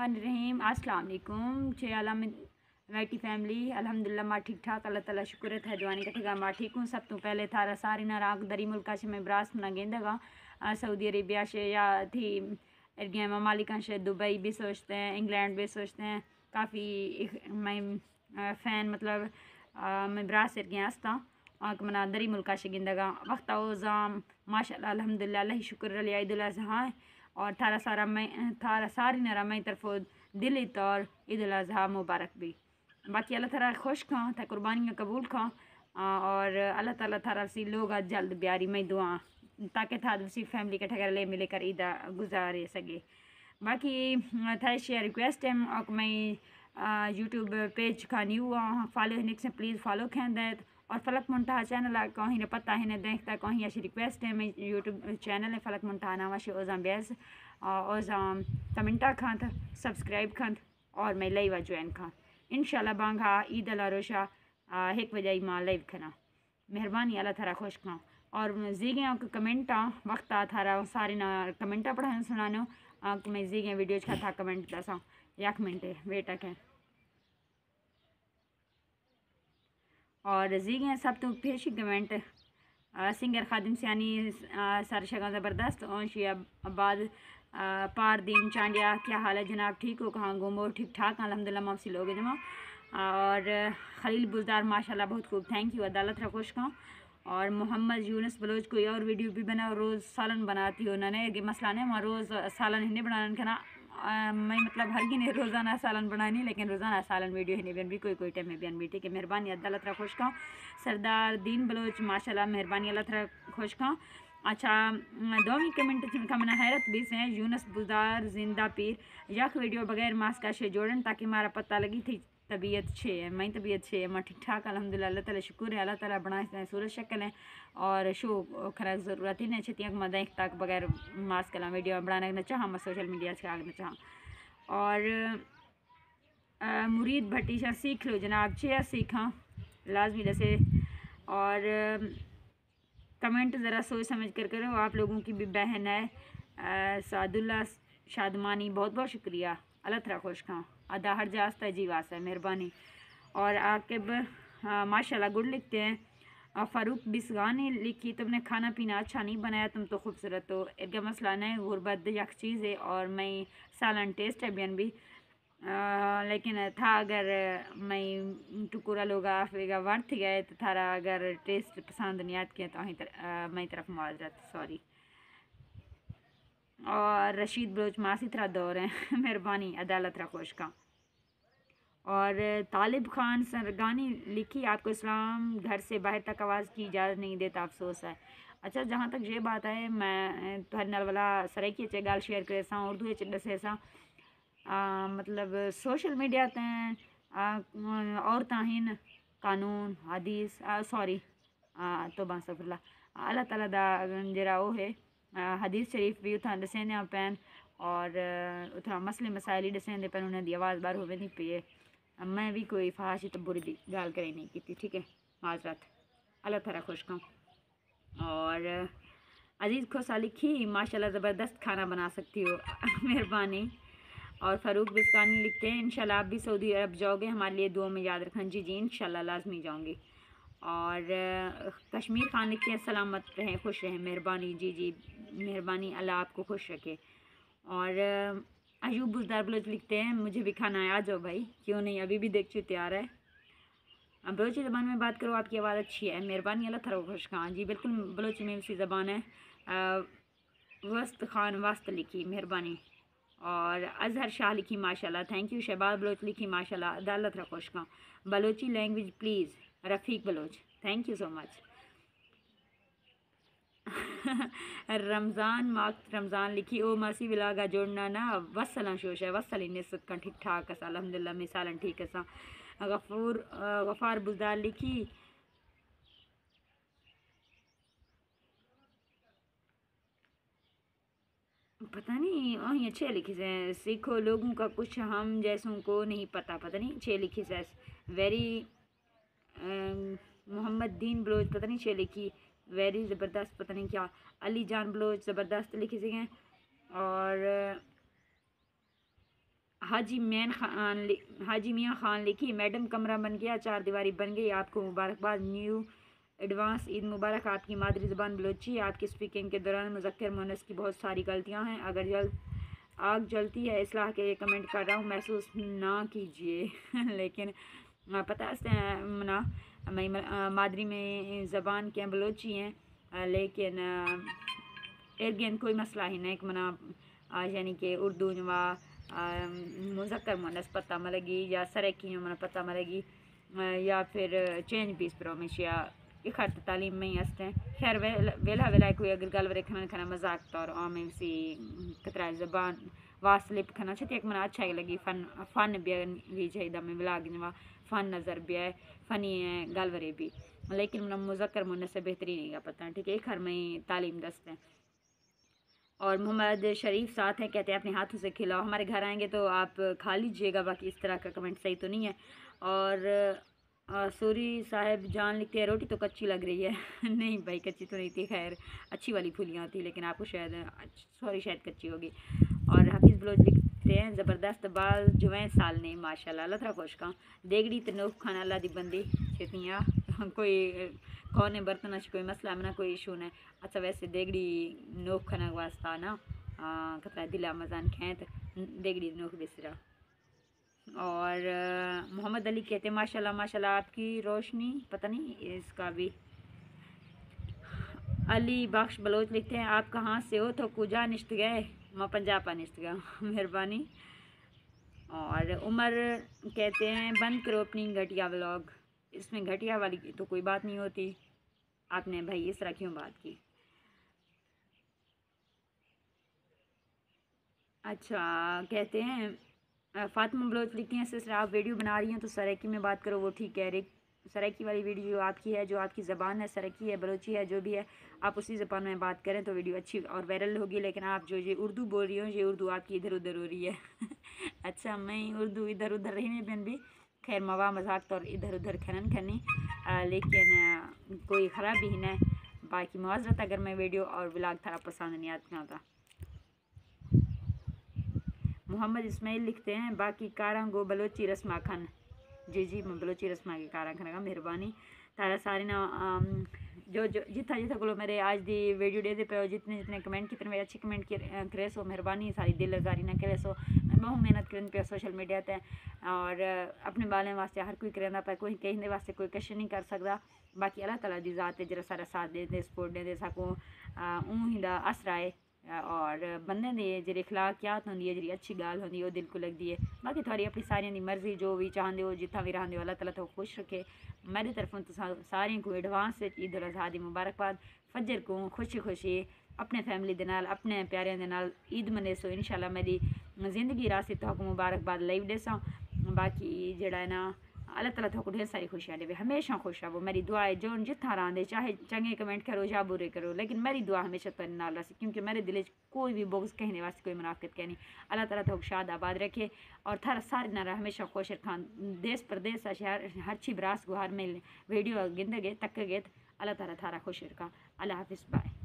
रहीम अस्सलाम वालेकुम छे आलम वैटी फैमिली अल्हम्दुलिल्लाह मां ठीक ठाक अल्लाह ताला शुक्र है दुआनी का ठिका मां ठीक हूँ। सब तो पहले थारा सारी ना राग दरी मुल्का से मैं ब्रास ना गेंदगा सऊदी अरेबिया से या थी इर्गिया ममालिका से दुबई भी सोचते हैं, इंग्लैंड भी सोचते हैं। काफ़ी मैं फ़ैन मतलब मैं ब्रास इर्गिया हस्ता और मना दरी मुल्का से गेंदगा वक्त ओज़ाम माशाल्लाह अल्हम्दुलिल्लाह अल्लाह शुक्र रली ईद उल अज़हा और थारा सारी नरा मई तरफो दिली तौर ईद उल अज़हा मुबारक भी। बाकी अल्लाह ताला खुश खां था कुर्बानियाँ कबूल खां और अल्लाह ताला थारा सी लोग आज जल्द ब्यारी मई दुआ ताकि था दूसरी फैमिली के ठगर ले मिले कर ईदा गुजारे सके। बाकी था शेयर रिक्वेस्ट है और मैं यूट्यूब पेज का न्यू फॉलो हिनिक से प्लीज़ फॉलो खें दें और फलक मुंतहा चैनल कहीं ने पता है ने देखता कहीं ऐसी रिक्वेस्ट है मैं यूट्यूब चैनल है फलक मुंतहा नामाश ओज़ाम बेस ओज़ाम कमेंटा खां था सब्सक्राइब खां और मैं लाइव ज्वाइन खां इंशाल्लाह बांगा ईद अल रोशा 1 बजे मां लाइव खाना मेहरबानी अल्लाह थारा खुश खां और जीगे कमेंटा वक्त थारा सारे ना कमेंटा पढ़ाने सुनानो मैं जीगे वीडियो था कमेंट दसा 1 मिनट वेट है और जीगे सब तो पेशी कमेंट सिंगर खादिम सियानी सर शगा ज़बरदस्त और बाद पार दीन चांडिया क्या हाल है जनाब ठीक हो कहाँ घूमो ठीक ठाक अल्हम्दुलिल्लाह माफसी लोग जमा और खलील बुलदार माशाल्लाह बहुत खूब थैंक यू अदालत रखोश का और मोहम्मद यूनुस बलोच कोई और वीडियो भी बना रोज़ सालन बनाती हो उन्होंने मसला नहीं वहाँ रोज़ सालन ही नहीं बनाना खाना मैं मतलब हर गिने रोज़ाना सालन बनानी लेकिन रोज़ाना सालन वीडियो ही नहीं बन भी कोई टाइम में बन भी ठीक है मेहरबानी अदालत रहा खुश खाँ सरदार दीन बलोच माशाल्लाह मेहरबानी अल्लाह तरह खुश खाँ। अच्छा दोमी कमेंट का मना हैरत भी से यूनुस बुलदार जिंदा पीर यक वीडियो बगैर मास्क का शे जोड़न ताकि हमारा पता लगी थी तबीयत छे मैं तबीयत छे मैं ठीक ठाक अल्हम्दुलिल्लाह अल्लाह ताला शुक्र है अल्लाह ताला बनाए सूरत शक्ल है और शो खरा ज़रूरत ही नहीं छतियाँ मदें तक बगैर मास्क कला वीडियो बनाने न चाह मैं सोशल मीडिया से आगना चाह और मुरीद भट्टी शाह सीख लो जनाब छे सीखा लाजमी जैसे और कमेंट ज़रा सोच समझ कर करो आप लोगों की भी बहन है सादुल्ला शादमानी बहुत बहुत शुक्रिया अल्लाह तला खुश खां अदा हर जास्ता जी वासा है मेहरबानी और आकिब माशाल्लाह गुड लिखते हैं फ़ारूक बिसगानी लिखी तुमने खाना पीना अच्छा नहीं बनाया तुम तो खूबसूरत हो इनका मसला नहीं गुरबत यक चीज़ है और मैं सालन टेस्ट है बियन भी लेकिन था अगर मैं टुकुरा लोग आफेगा वर्थ गए तो थारा अगर टेस्ट पसंद नहीं आती तो मैं तरफ माजरत सॉरी और रशीद बलोच मासी तरह दौर हैं मेहरबानी अदालत रखोश का और तालिब खान सरगानी लिखी आपको इस्लाम घर से बाहर तक आवाज़ की इजाज़त नहीं देता अफसोस है। अच्छा जहाँ तक ये बात है मैं तुहर वाला सराइकी चे गाल शेयर करे सा उर्दू च दसे सा मतलब सोशल मीडिया ते औरतां हिन कानून हदीस सॉरी तो बासफुल्ला अल्लाह ताला दा जरा वो है हदीस शरीफ भी उतना दसेंदे पैन और उतना मसले मसाइल ही दसेंदे पैन उन्हें दी आवाज़ बार होवे नहीं पे मैं भी कोई फहाशी तब्बुरी दी गाल करे नहीं की ठीक है माजरत अल्लाह ताला खुश खां और अजीज़ खोसा लिखी माशाल्लाह ज़बरदस्त खाना बना सकती हो मेहरबानी और फ़ारूक बिस्कानी लिखते हैं इंशाल्लाह आप भी सऊदी अरब जाओगे हमारे लिए दुआ में याद रखें जी इंशाल्लाह लाजमी जाऊंगी और कश्मीर खान लिखते हैं सलामत रहें खुश रहें मेहरबानी जी मेहरबानी अल्लाह आपको खुश रखे और अयूब बुजदार बलोच लिखते हैं मुझे भी खाना है आ जाओ भाई क्यों नहीं अभी भी देख चुके तैयार है बलोची ज़बान में बात करो आपकी आवाज़ अच्छी है मेहरबानी अल्लाह थरा खुश खान जी बिल्कुल बलोची में उसी ज़बान है वस्त खान वास्त लिखी मेहरबानी और अजहर शाह लिखी माशाल्लाह थैंक यू शहबाज बलोच लिखी माशाल्लाह अदालत रखोश का Balochi language please Rafiq Baloch thank you so much Ramzan माक रमज़ान लिखी ओ मसी विलागा जोड़ना ना वसला शोश है वसल इन का ठीक ठाक है अल्हम्दुलिल्लाह मिसालन ठीक है गफ़ार बुजदार लिखी पता नहीं वहीं अच्छे लिखी से सीखो लोगों का कुछ हम जैसों को नहीं पता नहीं अच्छे लिखी से वेरी मोहम्मद दीन बलोच पता नहीं अच्छे लिखी वेरी ज़बरदस्त पता नहीं क्या अली जान बलोच ज़बरदस्त लिखी से और हाजी मियाँ खान लिखी, मैडम कमरा बन गया, चार दीवारी बन गई, आपको मुबारकबाद, न्यू एडवांस ईद मुबारक। आपकी मादरी ज़बान बलोची है, आपकी स्पीकिंग के दौरान मुज़क्कर मुअन्नस की बहुत सारी गलतियाँ हैं, अगर आग जलती है इसलाह के लिए कमेंट कर रहा हूँ, महसूस ना कीजिए लेकिन पता है मना मैं मादरी में ज़बान के बलोची हैं, लेकिन एर्गेन कोई मसला ही नहीं मना यानी कि उर्दू जवा मुज़क्कर मुअन्नस पता मलेगी या सरकी मना पता मलेगी या फिर चेंज पीस प्रोमिश या इखत तालीम में ही हंसते हैं। खैर वेला कोई अगर गल वरे खाना मजाक तौर आम सी कतरा ज़बान वास्लिप खाना छती एक मना अच्छा ही लगी फ़न भी चाहिए में विलाग जवा फ़न नज़र भी है फ़नी है गल वरे भी, लेकिन मना मुज़क्कर मुअन्नस से बेहतरीन नहीं पता है। ठीक है, एक घर में ही तालीम दस्ते हैं। और मोहम्मद शरीफ साथ हैं, कहते हैं अपने हाथों से खिलाओ, हमारे घर आएंगे तो आप खा लीजिएगा, बाकी इस तरह का कमेंट सही तो नहीं है। और सूरी साहब जान लिखते हैं रोटी तो कच्ची लग रही है नहीं भाई कच्ची तो नहीं थी, खैर अच्छी वाली फूलियाँ थी, लेकिन आपको शायद कच्ची होगी। और हफीज़ बलोच लिखते हैं ज़बरदस्त बाल जुवैन साल ने माशाल्लाह, अल्लाह तरा खुश का देगड़ी तो नोख खाना अल्लाह दी बंदी छेतियाँ कोई कौन बर्तन कोई मसला में ना कोई इशू नहीं। अच्छा वैसे देगड़ी नोख खाना वास्ता ना कतरा दिला मजान खेत देगड़ी नोख बिसरा। और मोहम्मद अली कहते हैं माशाल्लाह माशाल्लाह आपकी रोशनी, पता नहीं इसका भी। अली बख्श बलोच लिखते हैं आप कहाँ से हो तो कुजा निश्त गए, मैं पंजाब पा निश्त गया मेहरबानी। और उमर कहते हैं बंद करो अपनी घटिया व्लॉग, इसमें घटिया वाली तो कोई बात नहीं होती, आपने भाई इस तरह क्यों बात की। अच्छा कहते हैं फातिमा बलोच लिखती हैं सिस्टर आप वीडियो बना रही हैं तो सराइकी में बात करो, वो ठीक कह रही, सराइकी वाली वीडियो जो आपकी है, जो आपकी ज़बान है सराइकी है बलोची है जो भी है, आप उसी ज़बान में बात करें तो वीडियो अच्छी और वायरल होगी। लेकिन आप जो ये उर्दू बोल रही हो ये उर्दू आपकी इधर उधर हो रही है अच्छा मैं उर्दू इधर उधर रही बहन भी, खैर मवा मजाक तो इधर उधर खनन खनी, लेकिन कोई ख़राबी ही नहीं, बाकी मुआज़रत अगर मैं वीडियो और व्लॉग थारा पसंद नहीं आता था। मोहम्मद इस्माइल लिखते हैं बाकी कारा गो बलोची रस्मा खान, जी जी मैं बलोची रस्मा की कारा खाने का मेहरबानी तारा सारे ना जो जितना जितना को मेरे आज दी वीडियो दे पे जितने कमेंट कितने मेरे अच्छे कमेंट करे सो मेहरबानी सारी दिल आजारी ना करे सो बहुत मेहनत करें पे सोशल मीडिया ते और अपने बालें वास्ते हर कोई करेंदा पर कोई कहीं वास्ते कोई कश नहीं कर सकता, बाकी अल्लाह ताला दी ज़ात है जरा सारा साथ दे सपोर्ट दे सको ही दा असरा है। और बंदे दी जी अखलाकियात होंगी है जी अच्छी गाल होंगी वो दिल को लगती है, बाकी थोड़ी अपनी सारियों की मर्जी जो भी चाहते हो जितना भी रहा अल्लाह ताला तो खुश रखे। मेरी तरफों तो सारे को एडवांस ईद उल अज़हा दी मुबारकबाद, फजर को खुशी खुशी अपने फैमिली दे नाल अपने प्यारिਆਂ दे नाल ईद मने सो इंशाल्लाह मेरी जिंदगी रास्ते तो मुबारकबाद लाइव देसा, बाकी जड़ा है ना अल्लाह ताला तो ढेर सारी खुशियाँ देवे, हमेशा खुश रहो, मेरी दुआ है जो जितना रहा चाहे चंगे कमेंट करो या बुरे करो, लेकिन मेरी दुआ हमेशा तेरे नाल रही क्योंकि मेरे दिल कोई भी बोग्स कहने वास्ते कोई मुनाफिकत कहनी। अल्लाह ताला तो शाद आबाद रखे और थारा सारे नारा हमेशा खुश रखान, देश प्रदेश शहर हर ची बरास गुहार में वीडियो गिंद गए तक गए, अल्लाह ताला थारा खुश रखा। अल्लाह हाफिज़ बाय।